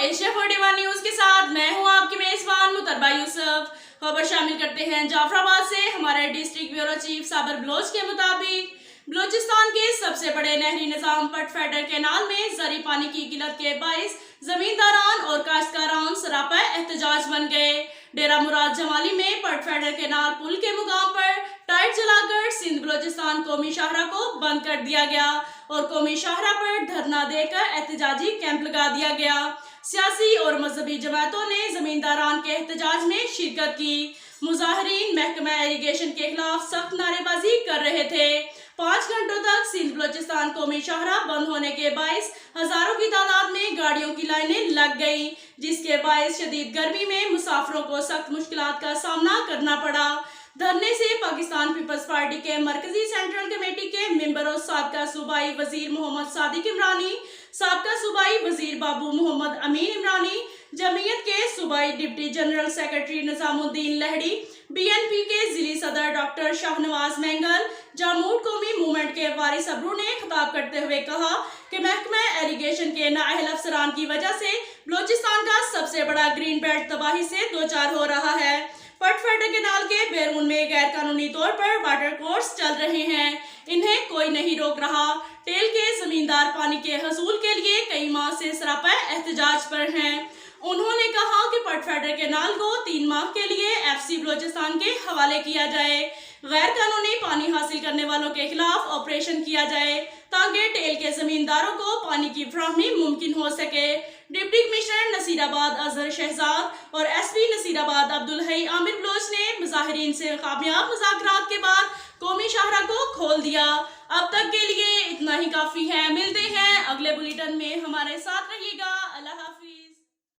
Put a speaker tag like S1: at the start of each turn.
S1: Asia 41 news के साथ मैं हूं आपकी मेजबान मुतरबा यूसुफ। खबर शामिल करते हैं जाफराबाद से। हमारे डिस्ट्रिक्ट ब्यूरो चीफ साबर बलोच के मुताबिक बलोचिस्तान के सबसे बड़े नहरी निजाम पट फेडर कैनाल में जरी पानी की किल्लत के बाइस जमींदारान और काश्तकारान सरापा एहतजाज बन गए। डेरा मुराद जमाली में पट फेडर कैनाल पुल के मुकाम पर टाइट जलाकर सिंध बलोचिस्तान कौमी शाहरा को बंद कर दिया गया और कौमी शाहरा पर धरना देकर एहतजाजी कैंप लगा दिया गया। सियासी और मजहबी जमातों ने जमींदारान के एहतजाज में शिरकत की। मुजाहिरीन महकमा इरिगेशन के खिलाफ सख्त नारेबाजी कर रहे थे। 5 घंटों तक सिंध बलोचिस्तान कौमी शाहरा बंद होने के बाइस हजारों की तादाद में गाड़ियों की लाइनें लग गईं, जिसके बाइस शदीद गर्मी में मुसाफिरों को सख्त मुश्किलात का सामना करना पड़ा। धरने से पाकिस्तान पीपल्स पार्टी के मरकजी सेंट्रल कमेटी के मेंबर और साबका सूबाई वजीर मोहम्मद सादिक इमरानी, साबका सूबाई वजीर बाबू मोहम्मद अमीन इमरानी, जमीयत के सूबाई deputy general secretary Nizamuddin Lahiri, BNP के जिली सदर डॉक्टर शाहनवाज मैंगल, जामूद कौमी मूवमेंट के वारिस अबरू ने खिताब करते हुए कहा कि महकमा इरिगेशन के नाअहल अफसरान की वजह से बलोचिस्तान का सबसे बड़ा ग्रीन बेल्ट तबाही से दो चार हो रहा है। पट फेडर कैनाल के बैरून में गैर कानूनी तौर पर वाटर कोर्स चल रहे हैं, इन्हें कोई नहीं रोक रहा। टेल के जमींदार पानी के हसूल के लिए कई माह से सरापा एहतजाज पर हैं। उन्होंने कहा कि पट फेडर कैनाल को 3 माह के लिए FC बलोचिस्तान के हवाले किया जाए, गैर कानूनी पानी हासिल करने वालों के खिलाफ ऑपरेशन किया जाए ताकि टेल के जमींदारों को पानी की फराहमी मुमकिन हो सके। डिप्टी कमिश्नर नसीराबाद अजहर शहजाद और SP नसीराबाद अब्दुल हई आमिर बलोच ने मुजाहिरीन से कामयाब मुज़ाकरात के बाद कौमी शाहरा को खोल दिया। अब तक के लिए इतना ही काफी है। मिलते हैं अगले बुलेटिन में, हमारे साथ रहिएगा।